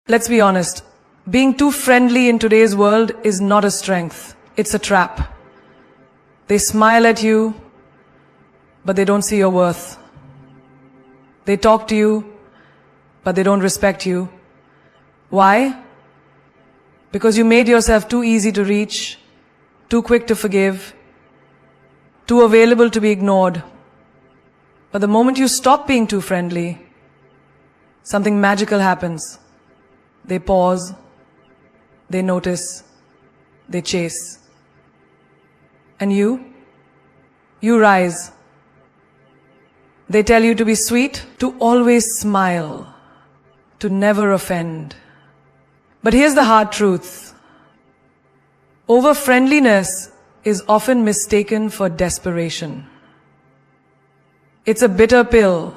Let's be honest. Being too friendly in today's world is not a strength. It's a trap. They smile at you, but they don't see your worth. They talk to you, but they don't respect you. Why? Because you made yourself too easy to reach, too quick to forgive, too available to be ignored. But the moment you stop being too friendly, something magical happens. They pause, they notice, they chase. And you rise. They tell you to be sweet, to always smile, to never offend. But here's the hard truth. Over-friendliness is often mistaken for desperation. It's a bitter pill,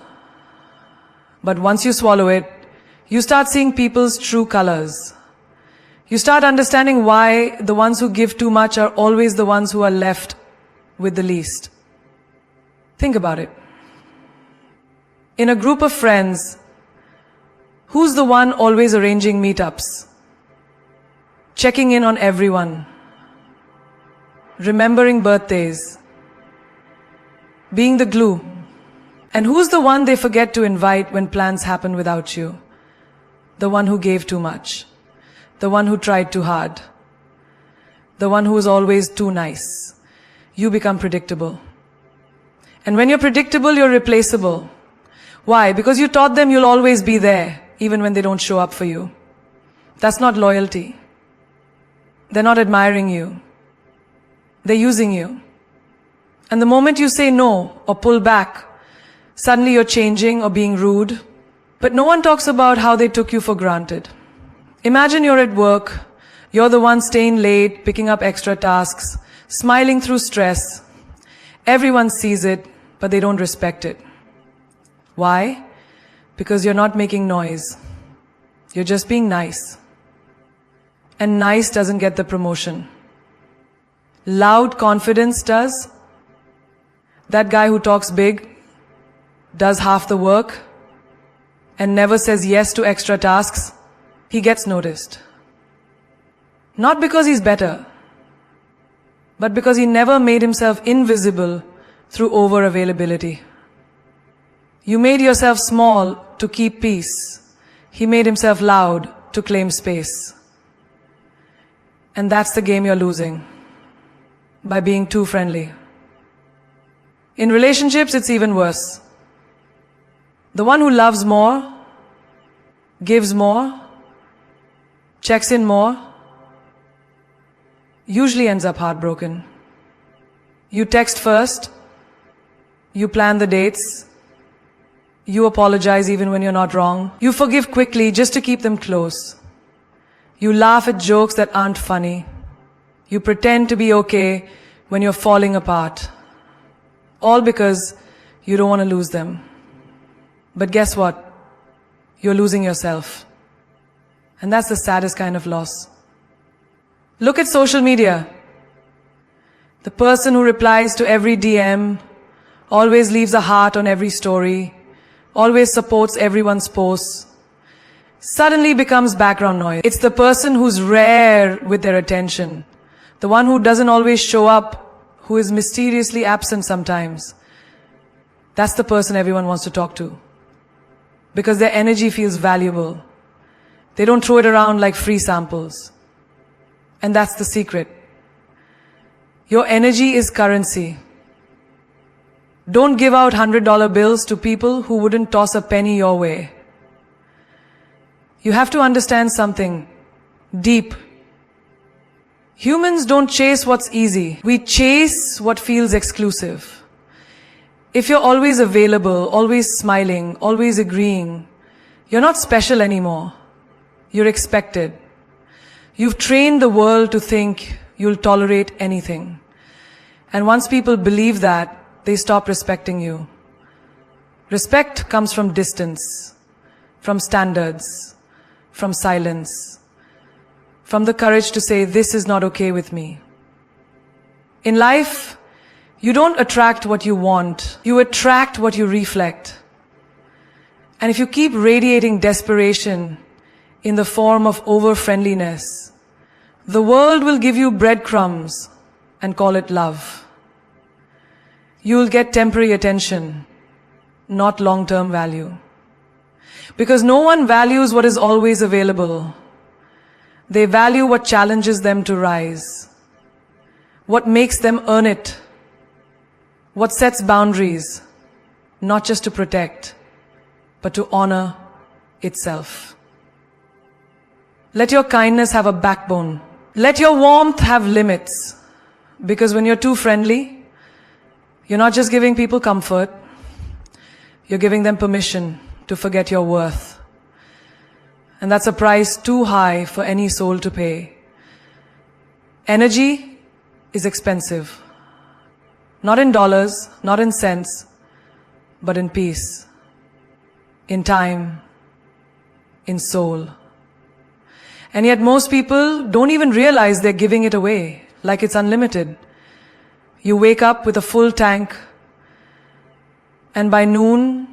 but once you swallow it, you start seeing people's true colors. You start understanding why the ones who give too much are always the ones who are left with the least. Think about it. In a group of friends, who's the one always arranging meetups? Checking in on everyone? Remembering birthdays? Being the glue? And who's the one they forget to invite when plans happen without you? The one who gave too much. The one who tried too hard. The one who was always too nice. You become predictable. And when you're predictable, you're replaceable. Why? Because you taught them you'll always be there, even when they don't show up for you. That's not loyalty. They're not admiring you. They're using you. And the moment you say no or pull back, suddenly you're changing or being rude. But no one talks about how they took you for granted. Imagine you're at work, you're the one staying late, picking up extra tasks, smiling through stress. Everyone sees it, but they don't respect it. Why? Because you're not making noise. You're just being nice. And nice doesn't get the promotion. Loud confidence does. That guy who talks big, does half the work, and never says yes to extra tasks, he gets noticed. Not because he's better, but because he never made himself invisible through over-availability. You made yourself small to keep peace. He made himself loud to claim space. And that's the game you're losing by being too friendly. In relationships, it's even worse. The one who loves more, gives more, checks in more, usually ends up heartbroken. You text first, you plan the dates, you apologize even when you're not wrong, you forgive quickly just to keep them close. You laugh at jokes that aren't funny. You pretend to be okay when you're falling apart. All because you don't want to lose them. But guess what? You're losing yourself. And that's the saddest kind of loss. Look at social media. The person who replies to every DM, always leaves a heart on every story, always supports everyone's posts, suddenly becomes background noise. It's the person who's rare with their attention, the one who doesn't always show up, who is mysteriously absent sometimes. That's the person everyone wants to talk to, because their energy feels valuable. They don't throw it around like free samples. And that's the secret. Your energy is currency. Don't give out $100 bills to people who wouldn't toss a penny your way. You have to understand something deep. Humans don't chase what's easy. We chase what feels exclusive. If you're always available, always smiling, always agreeing, you're not special anymore. You're expected. You've trained the world to think you'll tolerate anything. And once people believe that, they stop respecting you. Respect comes from distance, from standards, from silence, from the courage to say, this is not okay with me. In life, you don't attract what you want, you attract what you reflect. And if you keep radiating desperation, in the form of over-friendliness, the world will give you breadcrumbs and call it love. You'll get temporary attention, not long-term value. Because no one values what is always available. They value what challenges them to rise, what makes them earn it, what sets boundaries, not just to protect, but to honor itself. Let your kindness have a backbone. Let your warmth have limits. Because when you're too friendly, you're not just giving people comfort, you're giving them permission to forget your worth. And that's a price too high for any soul to pay. Energy is expensive. Not in dollars, not in cents, but in peace, in time, in soul. And yet most people don't even realize they're giving it away, like it's unlimited. You wake up with a full tank, and by noon,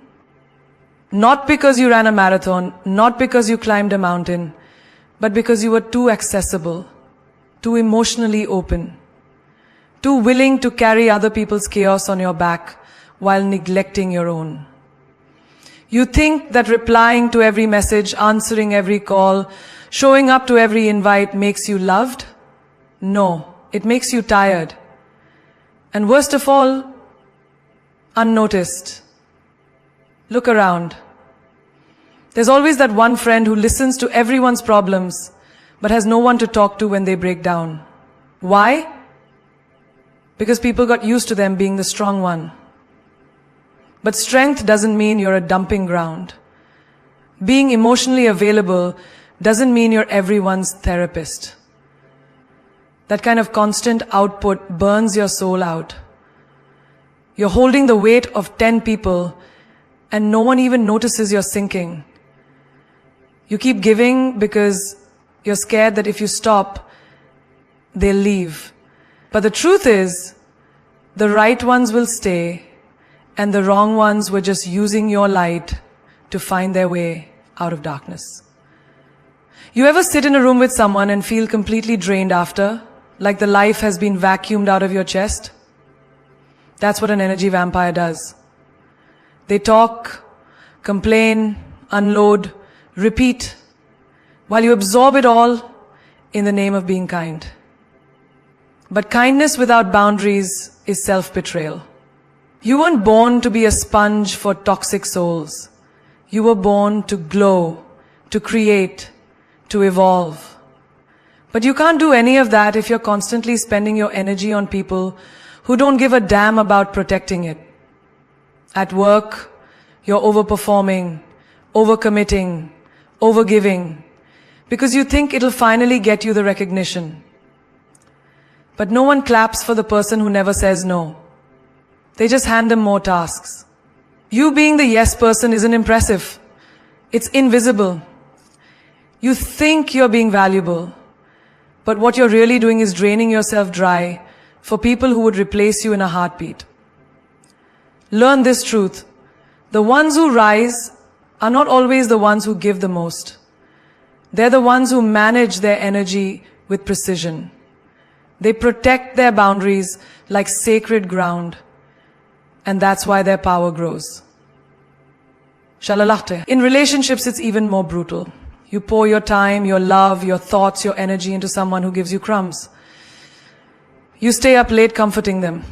not because you ran a marathon, not because you climbed a mountain, but because you were too accessible, too emotionally open, too willing to carry other people's chaos on your back while neglecting your own. You think that replying to every message, answering every call, showing up to every invite makes you loved? No, it makes you tired. And worst of all, unnoticed. Look around. There's always that one friend who listens to everyone's problems, but has no one to talk to when they break down. Why? Because people got used to them being the strong one. But strength doesn't mean you're a dumping ground. Being emotionally available doesn't mean you're everyone's therapist. That kind of constant output burns your soul out. You're holding the weight of 10 people and no one even notices you're sinking. You keep giving because you're scared that if you stop, they'll leave. But the truth is, the right ones will stay and the wrong ones were just using your light to find their way out of darkness. You ever sit in a room with someone and feel completely drained after, like the life has been vacuumed out of your chest? That's what an energy vampire does. They talk, complain, unload, repeat, while you absorb it all in the name of being kind. But kindness without boundaries is self-betrayal. You weren't born to be a sponge for toxic souls. You were born to glow, to create, to evolve. But you can't do any of that if you're constantly spending your energy on people who don't give a damn about protecting it. At work, you're overperforming, overcommitting, overgiving, because you think it'll finally get you the recognition. But no one claps for the person who never says no. They just hand them more tasks. You being the yes person isn't impressive. It's invisible. You think you're being valuable, but what you're really doing is draining yourself dry for people who would replace you in a heartbeat. Learn this truth. The ones who rise are not always the ones who give the most. They're the ones who manage their energy with precision. They protect their boundaries like sacred ground, and that's why their power grows. Shalalachte. In relationships, it's even more brutal. You pour your time, your love, your thoughts, your energy into someone who gives you crumbs. You stay up late comforting them.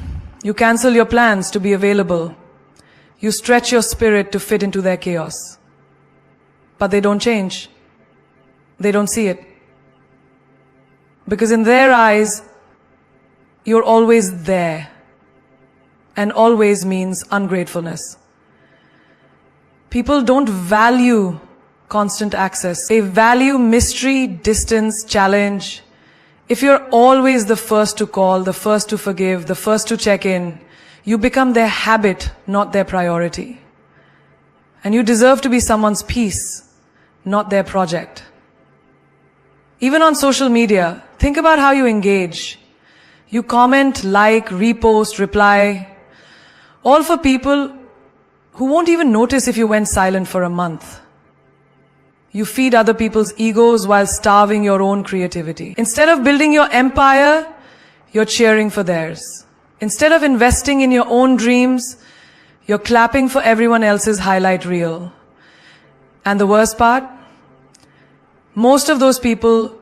You cancel your plans to be available. You stretch your spirit to fit into their chaos. But they don't change. They don't see it. Because in their eyes, you're always there. And always means ungratefulness. People don't value constant access. They value mystery, distance, challenge. If you're always the first to call, the first to forgive, the first to check in, you become their habit, not their priority. And you deserve to be someone's piece, not their project. Even on social media, think about how you engage. You comment, like, repost, reply, all for people who won't even notice if you went silent for a month. You feed other people's egos while starving your own creativity. Instead of building your empire, you're cheering for theirs. Instead of investing in your own dreams, you're clapping for everyone else's highlight reel. And the worst part? Most of those people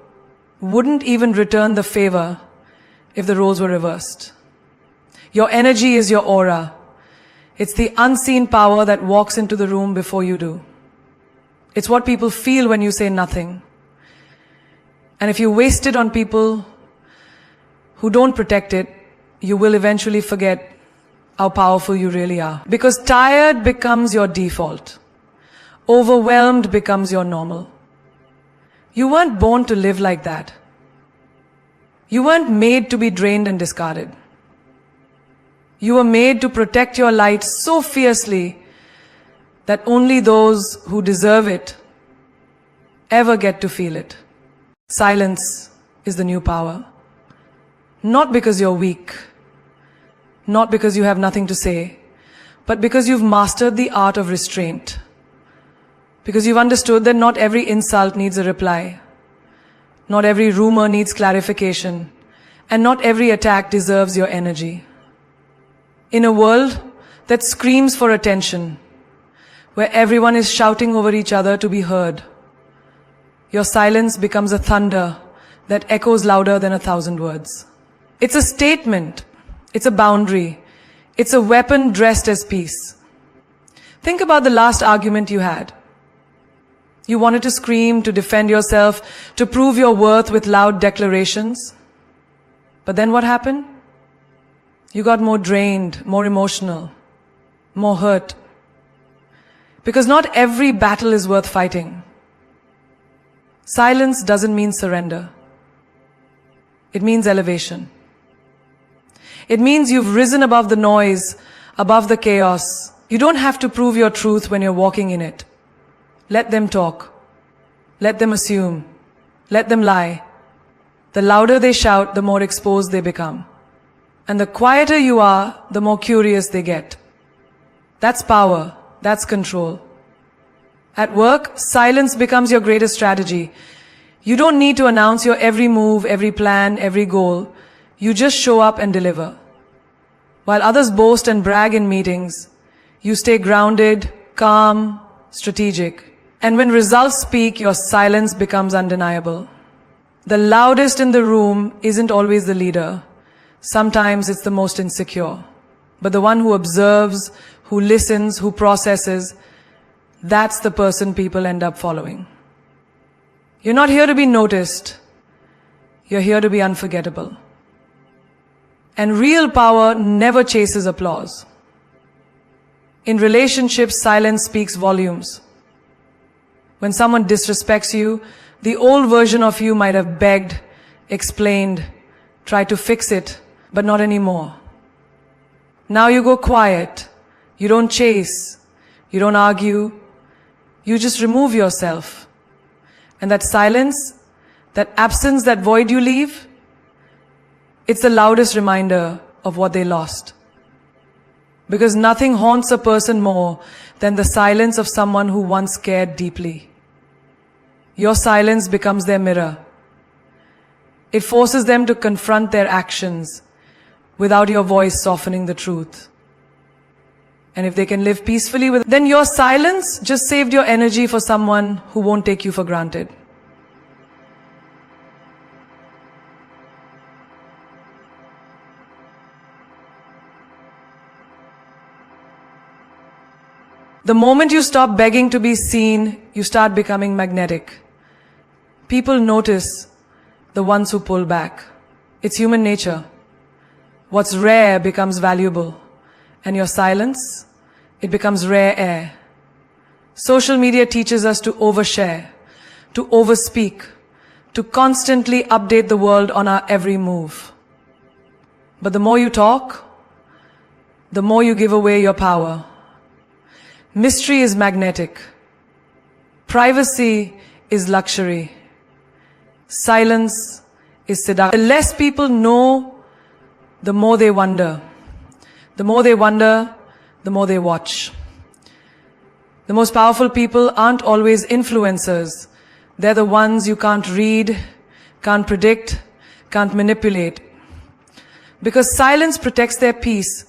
wouldn't even return the favor if the roles were reversed. Your energy is your aura. It's the unseen power that walks into the room before you do. It's what people feel when you say nothing. And if you waste it on people who don't protect it, you will eventually forget how powerful you really are. Because tired becomes your default. Overwhelmed becomes your normal. You weren't born to live like that. You weren't made to be drained and discarded. You were made to protect your light so fiercely that only those who deserve it ever get to feel it. Silence is the new power. Not because you're weak, not because you have nothing to say, but because you've mastered the art of restraint. Because you've understood that not every insult needs a reply, not every rumor needs clarification, and not every attack deserves your energy. In a world that screams for attention, where everyone is shouting over each other to be heard, your silence becomes a thunder that echoes louder than 1,000 words. It's a statement. It's a boundary. It's a weapon dressed as peace. Think about the last argument you had. You wanted to scream, to defend yourself, to prove your worth with loud declarations. But then what happened? You got more drained, more emotional, more hurt. Because not every battle is worth fighting. Silence doesn't mean surrender. It means elevation. It means you've risen above the noise, above the chaos. You don't have to prove your truth when you're walking in it. Let them talk. Let them assume. Let them lie. The louder they shout, the more exposed they become. And the quieter you are, the more curious they get. That's power. That's control. At work, silence becomes your greatest strategy. You don't need to announce your every move, every plan, every goal. You just show up and deliver. While others boast and brag in meetings, you stay grounded, calm, strategic. And when results speak, your silence becomes undeniable. The loudest in the room isn't always the leader. Sometimes it's the most insecure. But the one who observes, who listens, who processes, that's the person people end up following. You're not here to be noticed. You're here to be unforgettable. And real power never chases applause. In relationships, silence speaks volumes. When someone disrespects you, the old version of you might have begged, explained, tried to fix it, but not anymore. Now you go quiet. You don't chase. You don't argue. You just remove yourself. And that silence, that absence, that void you leave, it's the loudest reminder of what they lost. Because nothing haunts a person more than the silence of someone who once cared deeply. Your silence becomes their mirror. It forces them to confront their actions without your voice softening the truth. And if they can live peacefully with, then your silence just saved your energy for someone who won't take you for granted. The moment you stop begging to be seen, you start becoming magnetic. People notice the ones who pull back. It's human nature. What's rare becomes valuable. And your silence, it becomes rare air. Social media teaches us to overshare, to overspeak, to constantly update the world on our every move. But the more you talk, the more you give away your power. Mystery is magnetic. Privacy is luxury. Silence is seduction. The less people know, the more they wonder. The more they wonder, the more they watch. The most powerful people aren't always influencers. They're the ones you can't read, can't predict, can't manipulate. Because silence protects their peace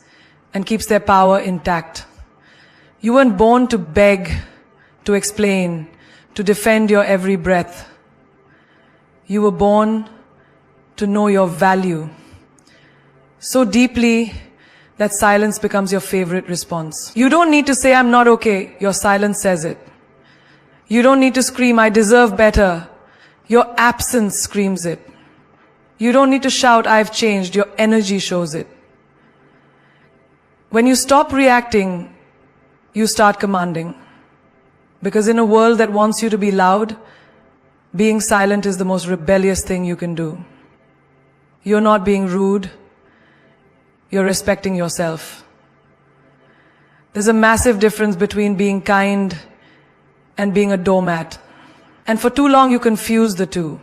and keeps their power intact. You weren't born to beg, to explain, to defend your every breath. You were born to know your value so deeply that silence becomes your favorite response. You don't need to say, "I'm not okay." Your silence says it. You don't need to scream, "I deserve better." Your absence screams it. You don't need to shout, "I've changed." Your energy shows it. When you stop reacting, you start commanding. Because in a world that wants you to be loud, being silent is the most rebellious thing you can do. You're not being rude. You're respecting yourself. There's a massive difference between being kind and being a doormat. And for too long you confused the two.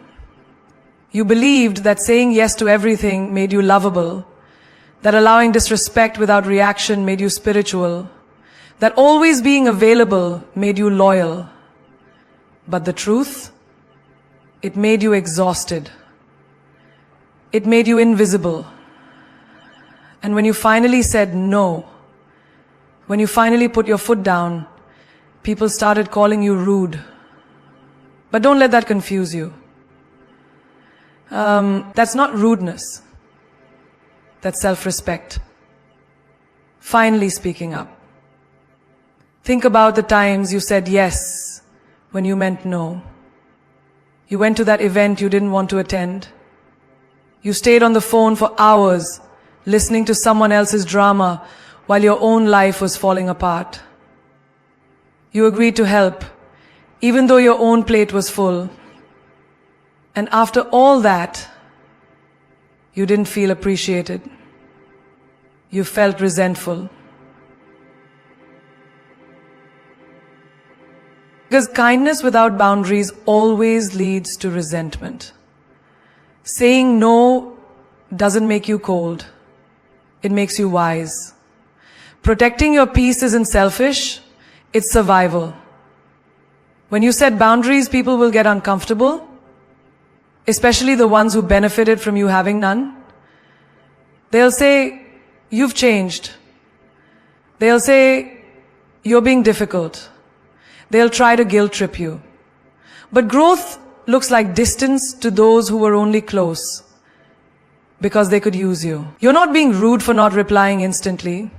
You believed that saying yes to everything made you lovable, that allowing disrespect without reaction made you spiritual, that always being available made you loyal. But the truth, it made you exhausted. It made you invisible. And when you finally said no, when you finally put your foot down, people started calling you rude. But don't let that confuse you. That's not rudeness. That's self-respect. Finally speaking up. Think about the times you said yes when you meant no. You went to that event you didn't want to attend. You stayed on the phone for hours listening to someone else's drama while your own life was falling apart. You agreed to help, even though your own plate was full. And after all that, you didn't feel appreciated. You felt resentful. Because kindness without boundaries always leads to resentment. Saying no doesn't make you cold. It makes you wise. Protecting your peace isn't selfish, it's survival. When you set boundaries, people will get uncomfortable, especially the ones who benefited from you having none. They'll say, "You've changed." They'll say, "You're being difficult." They'll try to guilt trip you. But growth looks like distance to those who were only close because they could use you. You're not being rude for not replying instantly.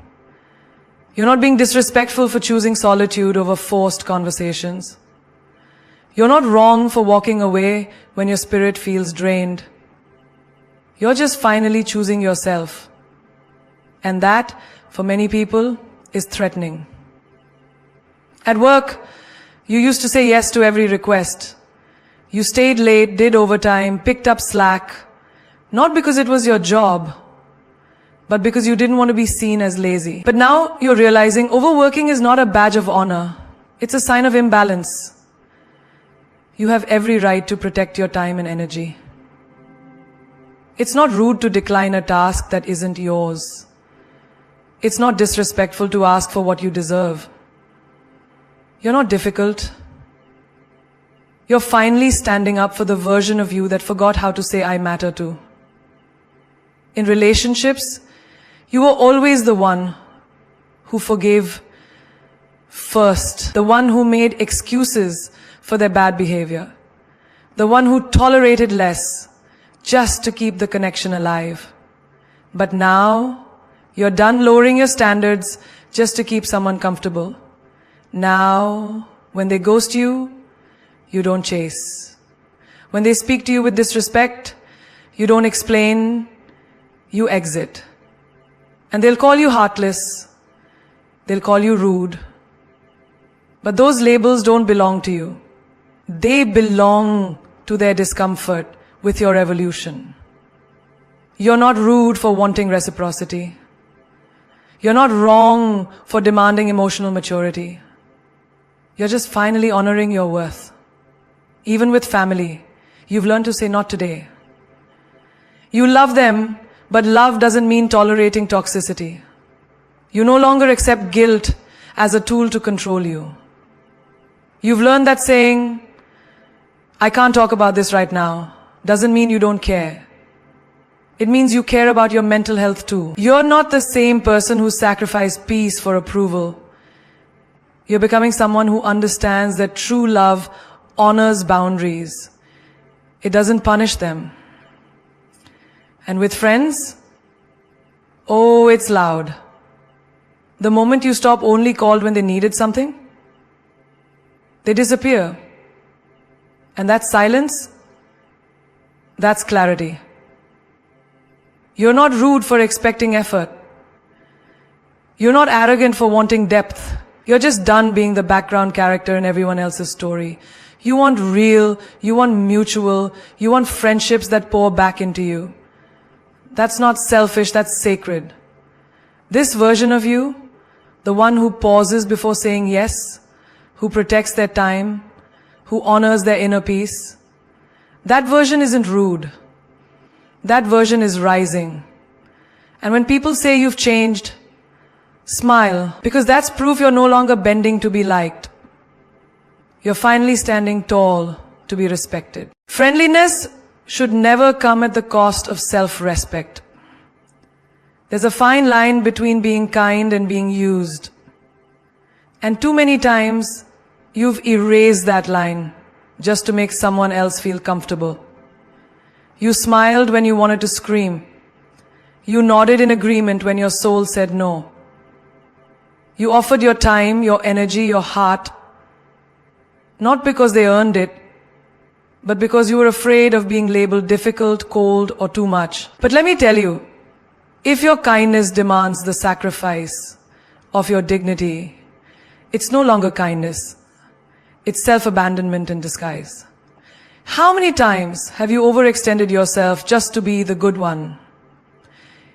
You're not being disrespectful for choosing solitude over forced conversations. You're not wrong for walking away when your spirit feels drained. You're just finally choosing yourself. And that, for many people, is threatening. At work, you used to say yes to every request. You stayed late, did overtime, picked up slack, not because it was your job, but because you didn't want to be seen as lazy. But now you're realizing overworking is not a badge of honor. It's a sign of imbalance. You have every right to protect your time and energy. It's not rude to decline a task that isn't yours. It's not disrespectful to ask for what you deserve. You're not difficult. You're finally standing up for the version of you that forgot how to say "I matter" to. In relationships, you were always the one who forgave first, the one who made excuses for their bad behavior, the one who tolerated less just to keep the connection alive. But now, you're done lowering your standards just to keep someone comfortable. Now, when they ghost you, you don't chase. When they speak to you with disrespect, you don't explain, you exit. And they'll call you heartless, they'll call you rude. But those labels don't belong to you. They belong to their discomfort with your evolution. You're not rude for wanting reciprocity. You're not wrong for demanding emotional maturity. You're just finally honoring your worth. Even with family, you've learned to say "not today." You love them, but love doesn't mean tolerating toxicity. You no longer accept guilt as a tool to control you. You've learned that saying, "I can't talk about this right now," doesn't mean you don't care. It means you care about your mental health too. You're not the same person who sacrificed peace for approval. You're becoming someone who understands that true love honors boundaries. It doesn't punish them. And with friends, oh, it's loud. The moment you stop only called when they needed something, they disappear. And that silence, that's clarity. You're not rude for expecting effort. You're not arrogant for wanting depth. You're just done being the background character in everyone else's story. You want real, you want mutual, you want friendships that pour back into you. That's not selfish, that's sacred. This version of you, the one who pauses before saying yes, who protects their time, who honors their inner peace, that version isn't rude. That version is rising. And when people say you've changed, smile, because that's proof you're no longer bending to be liked. You're finally standing tall to be respected. Friendliness should never come at the cost of self-respect. There's a fine line between being kind and being used. And too many times, you've erased that line just to make someone else feel comfortable. You smiled when you wanted to scream. You nodded in agreement when your soul said no. You offered your time, your energy, your heart, not because they earned it, but because you were afraid of being labeled difficult, cold, or too much. But let me tell you, if your kindness demands the sacrifice of your dignity, it's no longer kindness. It's self-abandonment in disguise. How many times have you overextended yourself just to be the good one?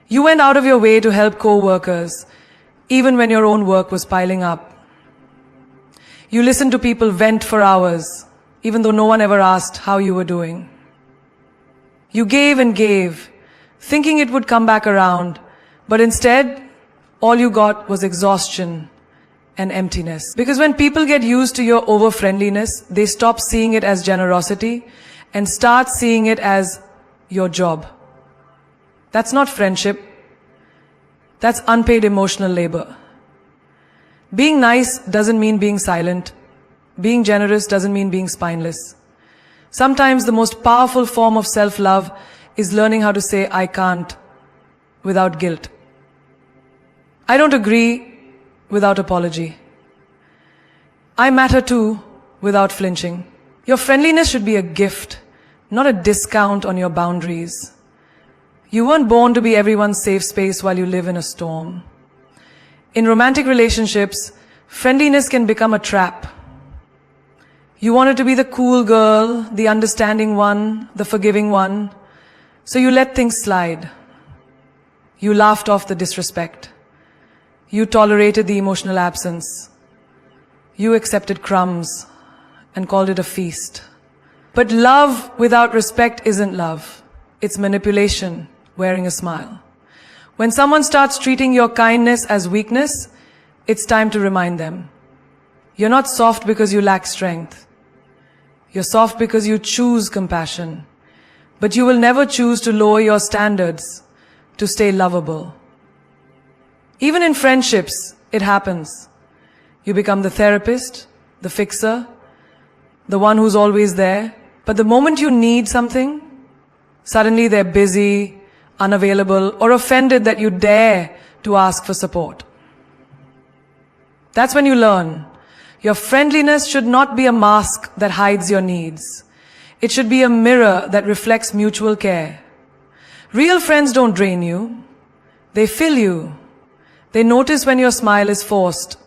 You went out of your way to help co-workers, even when your own work was piling up. You listened to people vent for hours, even though no one ever asked how you were doing. You gave and gave, thinking it would come back around, but instead, all you got was exhaustion and emptiness. Because when people get used to your over-friendliness, they stop seeing it as generosity and start seeing it as your job. That's not friendship. That's unpaid emotional labor. Being nice doesn't mean being silent. Being generous doesn't mean being spineless. Sometimes the most powerful form of self-love is learning how to say "I can't" without guilt. I don't agree without apology. I matter too without flinching. Your friendliness should be a gift, not a discount on your boundaries. You weren't born to be everyone's safe space while you live in a storm. In romantic relationships, friendliness can become a trap. You wanted to be the cool girl, the understanding one, the forgiving one, so you let things slide. You laughed off the disrespect. You tolerated the emotional absence. You accepted crumbs and called it a feast. But love without respect isn't love. It's manipulation, wearing a smile. When someone starts treating your kindness as weakness, it's time to remind them. You're not soft because you lack strength. You're soft because you choose compassion. But you will never choose to lower your standards to stay lovable. Even in friendships, it happens. You become the therapist, the fixer, the one who's always there. But the moment you need something, suddenly they're busy, unavailable, or offended that you dare to ask for support. That's when you learn. Your friendliness should not be a mask that hides your needs. It should be a mirror that reflects mutual care. Real friends don't drain you. They fill you. They notice when your smile is forced.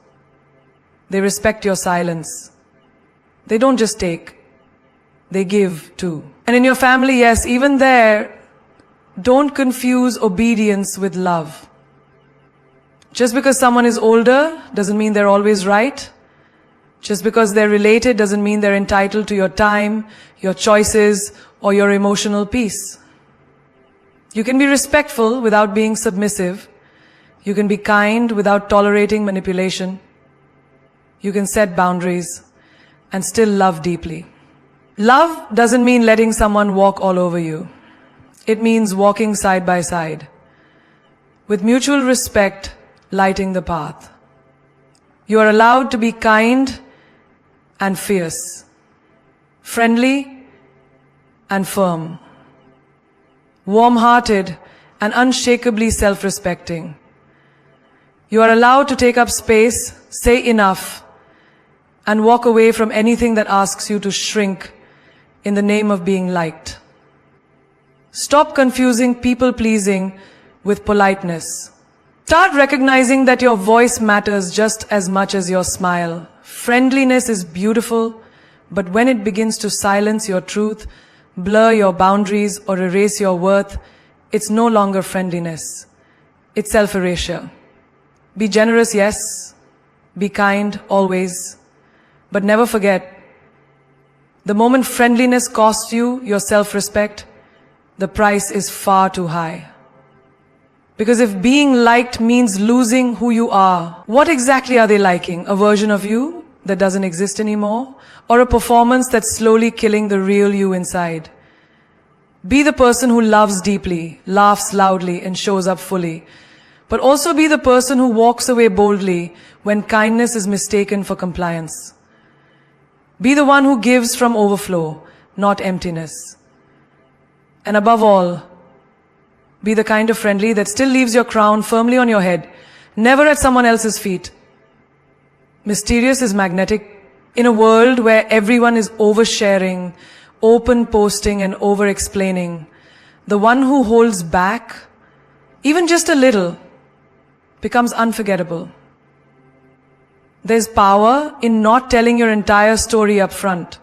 They respect your silence. They don't just take. They give too. And in your family, yes, even there, don't confuse obedience with love. Just because someone is older doesn't mean they're always right. Just because they're related doesn't mean they're entitled to your time, your choices, or your emotional peace. You can be respectful without being submissive. You can be kind without tolerating manipulation. You can set boundaries and still love deeply. Love doesn't mean letting someone walk all over you. It means walking side by side, with mutual respect lighting the path. You are allowed to be kind and fierce, friendly and firm, warm-hearted and unshakably self-respecting. You are allowed to take up space, say enough, and walk away from anything that asks you to shrink in the name of being liked. Stop confusing people-pleasing with politeness. Start recognizing that your voice matters just as much as your smile. Friendliness is beautiful, but when it begins to silence your truth, blur your boundaries, or erase your worth, it's no longer friendliness. It's self-erasure. Be generous, yes. Be kind, always. But never forget, the moment friendliness costs you your self-respect, the price is far too high. Because if being liked means losing who you are, what exactly are they liking? A version of you that doesn't exist anymore? Or a performance that's slowly killing the real you inside? Be the person who loves deeply, laughs loudly, and shows up fully. But also be the person who walks away boldly when kindness is mistaken for compliance. Be the one who gives from overflow, not emptiness. And above all, be the kind of friendly that still leaves your crown firmly on your head, never at someone else's feet. Mysterious is magnetic. In a world where everyone is oversharing, open posting and over-explaining, the one who holds back, even just a little, becomes unforgettable. There's power in not telling your entire story up front.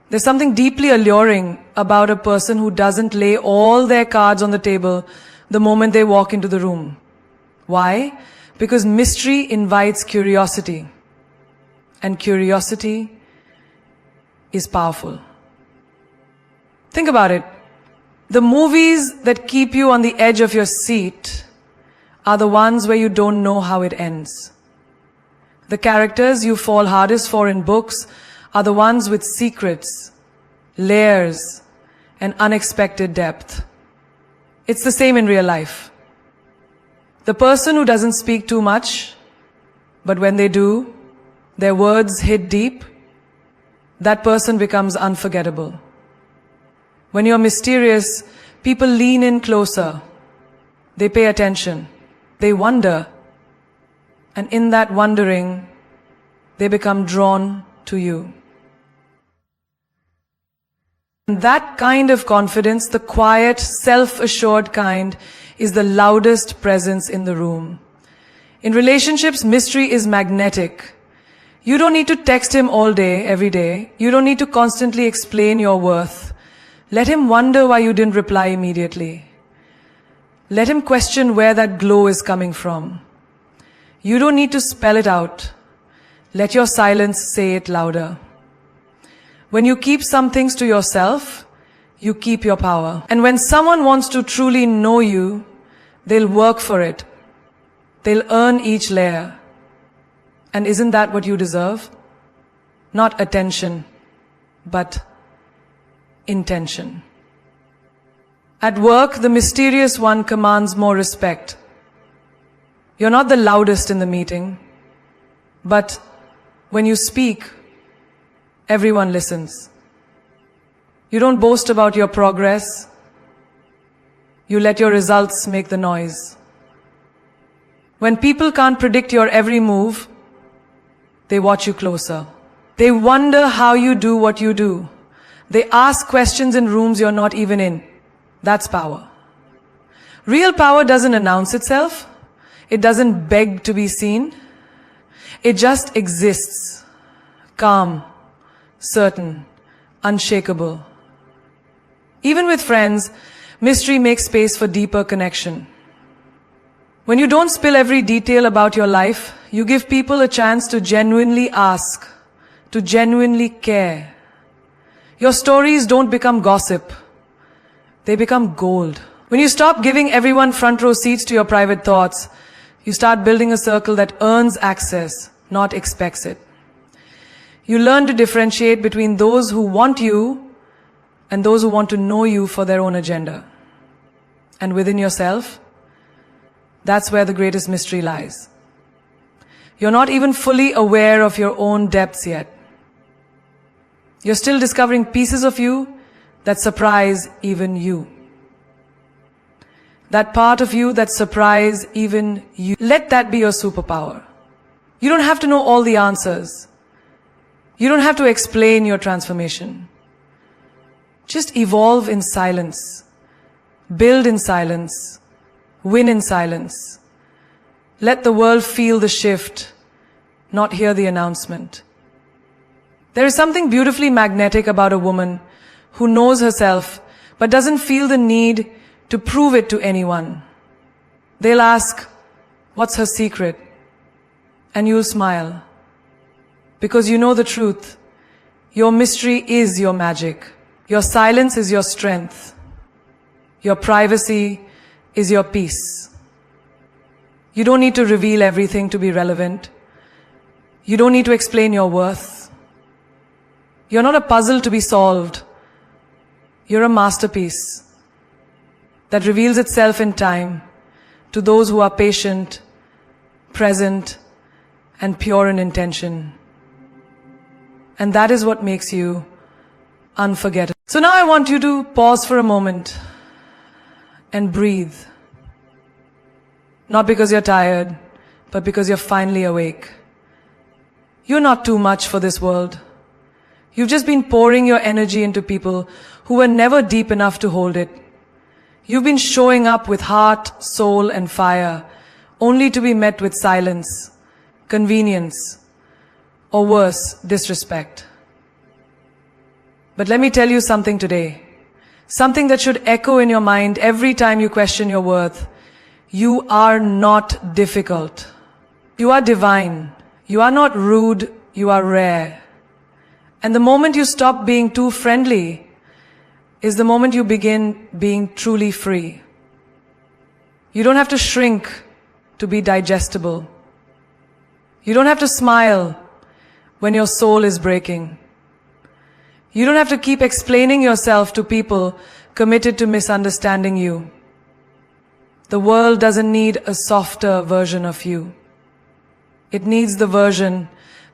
There's something deeply alluring about a person who doesn't lay all their cards on the table the moment they walk into the room. Why? Because mystery invites curiosity, and curiosity is powerful. Think about it. The movies that keep you on the edge of your seat are the ones where you don't know how it ends. The characters you fall hardest for in books are the ones with secrets, layers, and unexpected depth. It's the same in real life. The person who doesn't speak too much, but when they do, their words hit deep, that person becomes unforgettable. When you're mysterious, people lean in closer. They pay attention. They wonder. And in that wondering, they become drawn to you. And that kind of confidence, the quiet, self-assured kind, is the loudest presence in the room. In relationships, mystery is magnetic. You don't need to text him all day, every day. You don't need to constantly explain your worth. Let him wonder why you didn't reply immediately. Let him question where that glow is coming from. You don't need to spell it out. Let your silence say it louder. When you keep some things to yourself, you keep your power. And when someone wants to truly know you, they'll work for it. They'll earn each layer. And isn't that what you deserve? Not attention, but intention. At work, the mysterious one commands more respect. You're not the loudest in the meeting, but when you speak, everyone listens. You don't boast about your progress. You let your results make the noise. When people can't predict your every move, they watch you closer. They wonder how you do what you do. They ask questions in rooms you're not even in. That's power. Real power doesn't announce itself. It doesn't beg to be seen. It just exists. Calm, certain, unshakable. Even with friends, mystery makes space for deeper connection. When you don't spill every detail about your life, you give people a chance to genuinely ask, to genuinely care. Your stories don't become gossip. They become gold. When you stop giving everyone front row seats to your private thoughts, you start building a circle that earns access, not expects it. You learn to differentiate between those who want you and those who want to know you for their own agenda. And within yourself, that's where the greatest mystery lies. You're not even fully aware of your own depths yet. You're still discovering pieces of you that surprise even you. That part of you that surprise even you. Let that be your superpower. You don't have to know all the answers. You don't have to explain your transformation. Just evolve in silence. Build in silence. Win in silence. Let the world feel the shift, not hear the announcement. There is something beautifully magnetic about a woman who knows herself but doesn't feel the need to prove it to anyone. They'll ask, "What's her secret?" And you'll smile. Because you know the truth. Your mystery is your magic. Your silence is your strength. Your privacy is your peace. You don't need to reveal everything to be relevant. You don't need to explain your worth. You're not a puzzle to be solved. You're a masterpiece that reveals itself in time to those who are patient, present, and pure in intention. And that is what makes you unforgettable. So now I want you to pause for a moment and breathe. Not because you're tired, but because you're finally awake. You're not too much for this world. You've just been pouring your energy into people who were never deep enough to hold it. You've been showing up with heart, soul, and fire, only to be met with silence, convenience, or worse, disrespect. But let me tell you something today. Something that should echo in your mind every time you question your worth. You are not difficult. You are divine. You are not rude. You are rare. And the moment you stop being too friendly is the moment you begin being truly free. You don't have to shrink to be digestible. You don't have to smile when your soul is breaking. You don't have to keep explaining yourself to people committed to misunderstanding you. The world doesn't need a softer version of you. It needs the version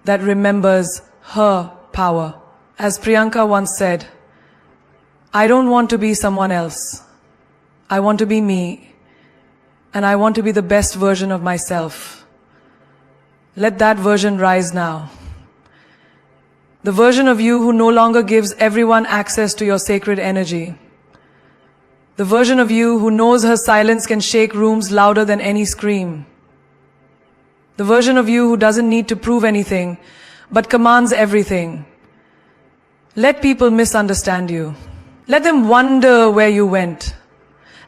that remembers her power. As Priyanka once said, I don't want to be someone else. I want to be me. And I want to be the best version of myself. Let that version rise now. The version of you who no longer gives everyone access to your sacred energy. The version of you who knows her silence can shake rooms louder than any scream. The version of you who doesn't need to prove anything, but commands everything. Let people misunderstand you. Let them wonder where you went.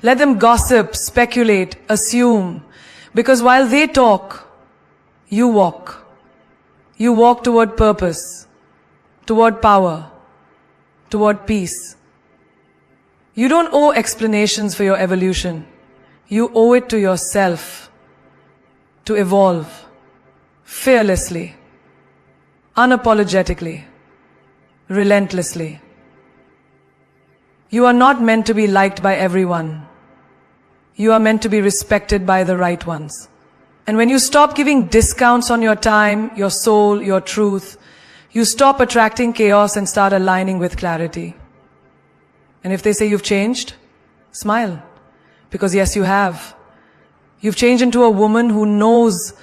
Let them gossip, speculate, assume. Because while they talk, you walk. You walk toward purpose, toward power, toward peace. You don't owe explanations for your evolution. You owe it to yourself to evolve fearlessly, unapologetically, relentlessly. You are not meant to be liked by everyone. You are meant to be respected by the right ones. And when you stop giving discounts on your time, your soul, your truth, you stop attracting chaos and start aligning with clarity. And if they say you've changed, smile. Because yes, you have. You've changed into a woman who knows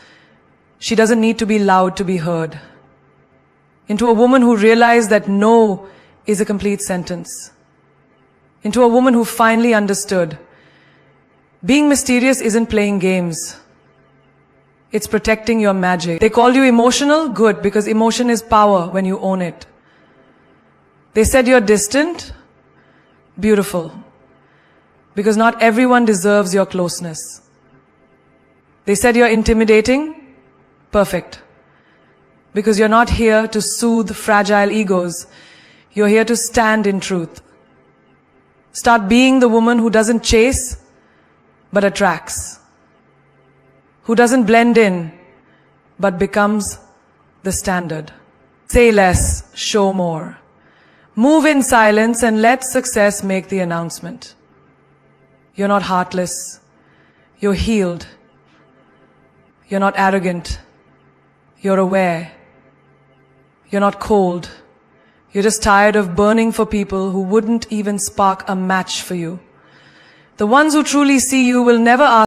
she doesn't need to be loud to be heard. Into a woman who realized that no is a complete sentence. Into a woman who finally understood. Being mysterious isn't playing games. It's protecting your magic. They call you emotional? Good, because emotion is power when you own it. They said you're distant? Beautiful. Because not everyone deserves your closeness. They said you're intimidating? Perfect. Because you're not here to soothe fragile egos. You're here to stand in truth. Start being the woman who doesn't chase, but attracts. Who doesn't blend in, but becomes the standard. Say less, show more. Move in silence and let success make the announcement. You're not heartless. You're healed. You're not arrogant. You're aware. You're not cold. You're just tired of burning for people who wouldn't even spark a match for you. The ones who truly see you will never ask